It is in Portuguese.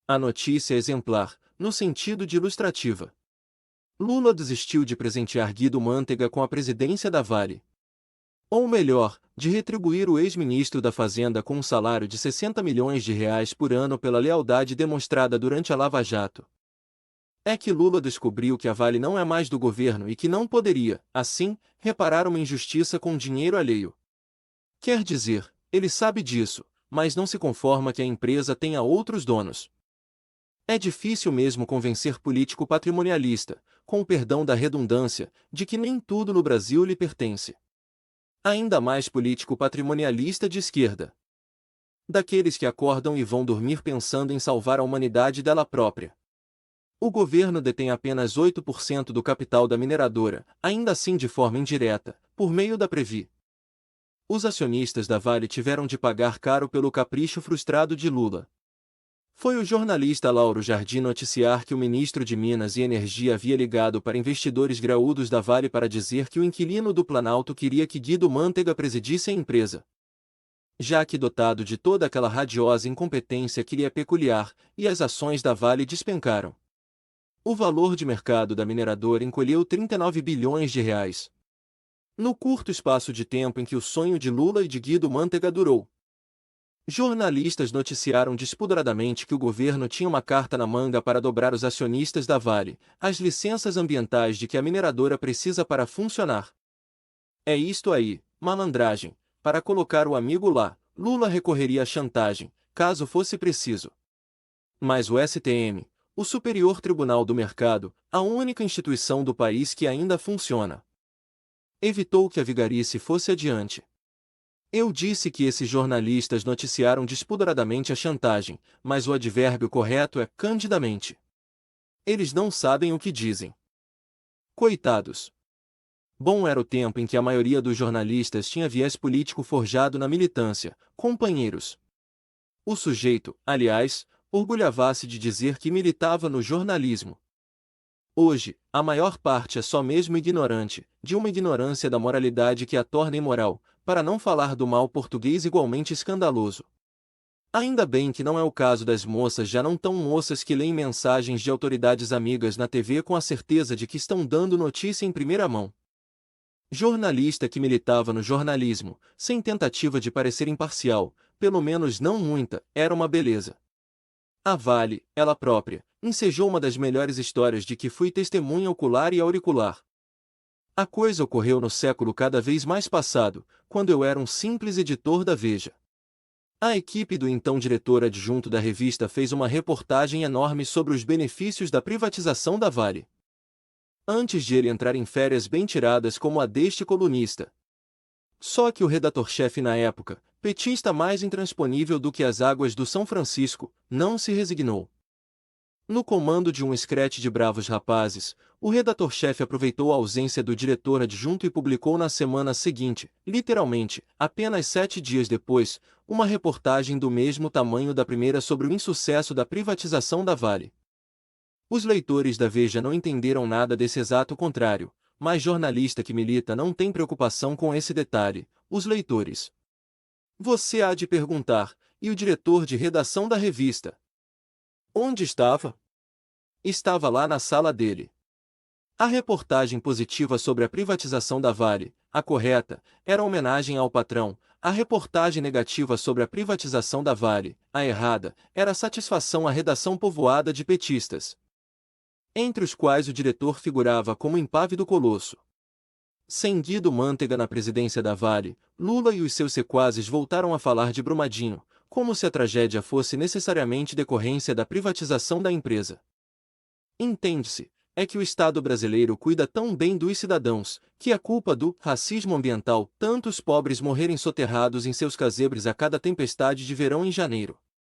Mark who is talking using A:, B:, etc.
A: A notícia é exemplar, no sentido de ilustrativa. Lula desistiu de presentear Guido Mantega com a presidência da Vale. Ou melhor, de retribuir o ex-ministro da Fazenda com um salário de 60 milhões de reais por ano pela lealdade demonstrada durante a Lava Jato. É que Lula descobriu que a Vale não é mais do governo e que não poderia, assim, reparar uma injustiça com dinheiro alheio. Quer dizer, ele sabe disso, mas não se conforma que a empresa tenha outros donos. É difícil mesmo convencer político patrimonialista, com o perdão da redundância, de que nem tudo no Brasil lhe pertence. Ainda mais político patrimonialista de esquerda. Daqueles que acordam e vão dormir pensando em salvar a humanidade dela própria. O governo detém apenas 8% do capital da mineradora, ainda assim de forma indireta, por meio da Previ. Os acionistas da Vale tiveram de pagar caro pelo capricho frustrado de Lula. Foi o jornalista Lauro Jardim noticiar que o ministro de Minas e Energia havia ligado para investidores graúdos da Vale para dizer que o inquilino do Planalto queria que Guido Mantega presidisse a empresa. Já que dotado de toda aquela radiosa incompetência que lhe é peculiar, e as ações da Vale despencaram. O valor de mercado da mineradora encolheu 39 bilhões de reais. No curto espaço de tempo em que o sonho de Lula e de Guido Mantega durou. Jornalistas noticiaram despoderadamente que o governo tinha uma carta na manga para dobrar os acionistas da Vale, as licenças ambientais de que a mineradora precisa para funcionar. É isto aí, malandragem. Para colocar o amigo lá, Lula recorreria à chantagem, caso fosse preciso. Mas o STM, o Superior Tribunal do Mercado, a única instituição do país que ainda funciona, evitou que a vigarice fosse adiante. Eu disse que esses jornalistas noticiaram despoderadamente a chantagem, mas o advérbio correto é candidamente. Eles não sabem o que dizem. Coitados. Bom era o tempo em que a maioria dos jornalistas tinha viés político forjado na militância, companheiros. O sujeito, aliás, orgulhava-se de dizer que militava no jornalismo. Hoje, a maior parte é só mesmo ignorante, de uma ignorância da moralidade que a torna imoral, para não falar do mal português igualmente escandaloso. Ainda bem que não é o caso das moças já não tão moças que leem mensagens de autoridades amigas na TV com a certeza de que estão dando notícia em primeira mão. Jornalista que militava no jornalismo, sem tentativa de parecer imparcial, pelo menos não muita, era uma beleza. A Vale, ela própria, ensejou uma das melhores histórias de que fui testemunha ocular e auricular. A coisa ocorreu no século cada vez mais passado, quando eu era um simples editor da Veja. A equipe do então diretor adjunto da revista fez uma reportagem enorme sobre os benefícios da privatização da Vale. Antes de ele entrar em férias bem tiradas como a deste colunista. Só que o redator-chefe na época, petista mais intransponível do que as águas do São Francisco, não se resignou. No comando de um escrete de bravos rapazes, o redator-chefe aproveitou a ausência do diretor adjunto e publicou na semana seguinte, literalmente, apenas 7 dias depois, uma reportagem do mesmo tamanho da primeira sobre o insucesso da privatização da Vale. Os leitores da Veja não entenderam nada desse exato contrário, mas jornalista que milita não tem preocupação com esse detalhe, os leitores. Você há de perguntar, e o diretor de redação da revista? Onde estava? Estava lá na sala dele. A reportagem positiva sobre a privatização da Vale, a correta, era homenagem ao patrão. A reportagem negativa sobre a privatização da Vale, a errada, era satisfação à redação povoada de petistas, entre os quais o diretor figurava como impávido colosso. Sem Guido Mantega na presidência da Vale, Lula e os seus sequazes voltaram a falar de Brumadinho, como se a tragédia fosse necessariamente decorrência da privatização da empresa. Entende-se, é que o Estado brasileiro cuida tão bem dos cidadãos, que a culpa do racismo ambiental, tantos pobres morrerem soterrados em seus casebres a cada tempestade de verão em janeiro.